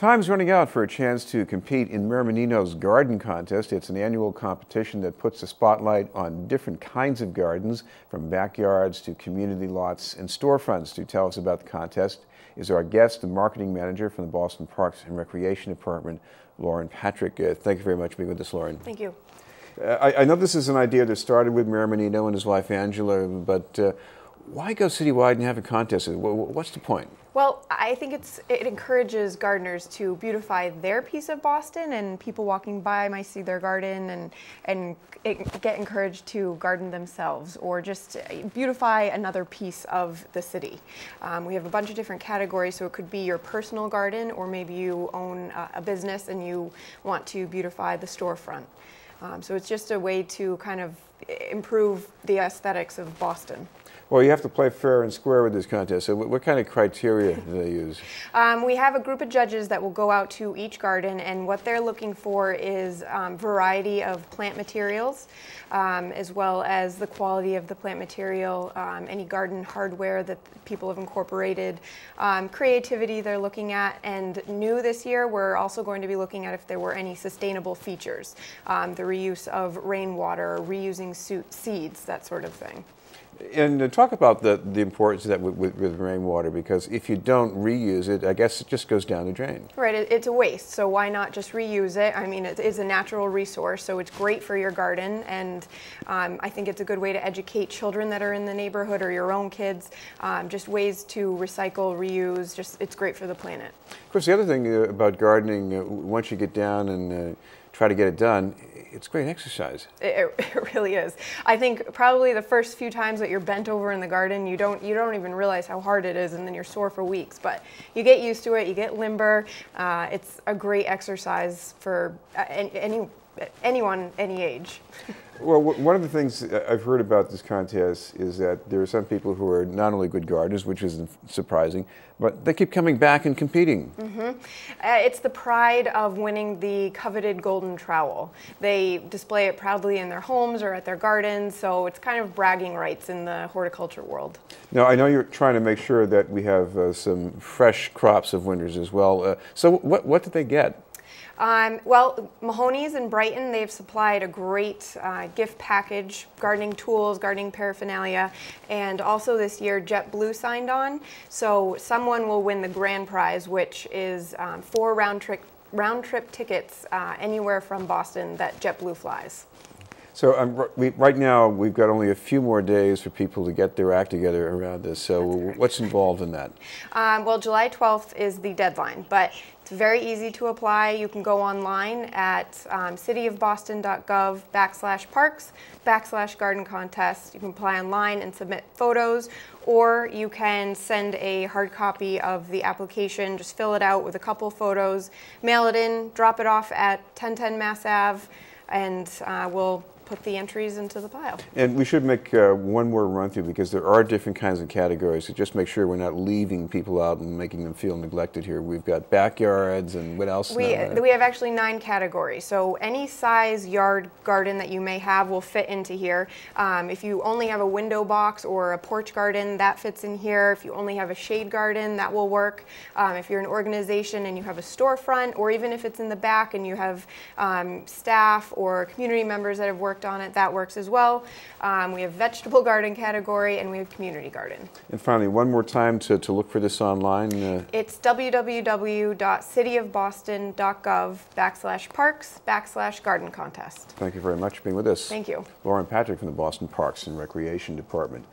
Time's running out for a chance to compete in Mayor Menino's Garden Contest. It's an annual competition that puts a spotlight on different kinds of gardens, from backyards to community lots and storefronts. To tell us about the contest is our guest, the marketing manager from the Boston Parks and Recreation Department, Lauren Patrick. Thank you very much for being with us, Lauren. Thank you. I know this is an idea that started with Mayor Menino and his wife Angela, but why go citywide and have a contest? What's the point? Well, I think it encourages gardeners to beautify their piece of Boston, and people walking by might see their garden and get encouraged to garden themselves or just beautify another piece of the city. We have a bunch of different categories, so it could be your personal garden, or maybe you own a business and you want to beautify the storefront. So it's just a way to kind of improve the aesthetics of Boston. Well, you have to play fair and square with this contest. So what kind of criteria do they use? We have a group of judges that will go out to each garden, and what they're looking for is variety of plant materials, as well as the quality of the plant material, any garden hardware that people have incorporated, creativity they're looking at, and new this year we're also going to be looking at if there were any sustainable features, the reuse of rainwater, reusing seeds, that sort of thing. And talk about the importance of that with rainwater, because if you don't reuse it, I guess it just goes down the drain. Right, it's a waste, so why not just reuse it? I mean, it is a natural resource, so it's great for your garden, and I think it's a good way to educate children that are in the neighborhood or your own kids, just ways to recycle, reuse, it's great for the planet. Of course, the other thing about gardening, once you get down and try to get it done, it's great exercise. It really is. I think probably the first few times that you're bent over in the garden, you don't even realize how hard it is, and then you're sore for weeks. But you get used to it, you get limber. It's a great exercise for anyone, any age. Well, one of the things I've heard about this contest is that there are some people who are not only good gardeners, which isn't surprising, but they keep coming back and competing. Mm-hmm. It's the pride of winning the coveted golden trowel. They display it proudly in their homes or at their gardens, so it's kind of bragging rights in the horticulture world. Now, I know you're trying to make sure that we have some fresh crops of winners as well. So what did they get? Well, Mahoney's in Brighton, they've supplied a great gift package, gardening tools, gardening paraphernalia, and also this year JetBlue signed on. So someone will win the grand prize, which is 4 round-trip tickets anywhere from Boston that JetBlue flies. So right now, we've got only a few more days for people to get their act together around this. So what's involved in that? Well, July 12th is the deadline, but it's very easy to apply. You can go online at cityofboston.gov/parks/garden contest. You can apply online and submit photos, or you can send a hard copy of the application, just fill it out with a couple photos, mail it in, drop it off at 1010 Mass Ave, and we'll put the entries into the pile. And we should make one more run through, because there are different kinds of categories, so just make sure we're not leaving people out and making them feel neglected here. We've got backyards, and what else? We have actually 9 categories, so any size yard garden that you may have will fit into here. If you only have a window box or a porch garden, that fits in here. If you only have a shade garden, that will work. If you're an organization and you have a storefront, or even if it's in the back and you have staff or community members that have worked on it, that works as well. We have vegetable garden category, and we have community garden. And finally, one more time to look for this online. It's www.cityofboston.gov/parks/garden contest. Thank you very much for being with us. Thank you. Lauren Patrick from the Boston Parks and Recreation Department.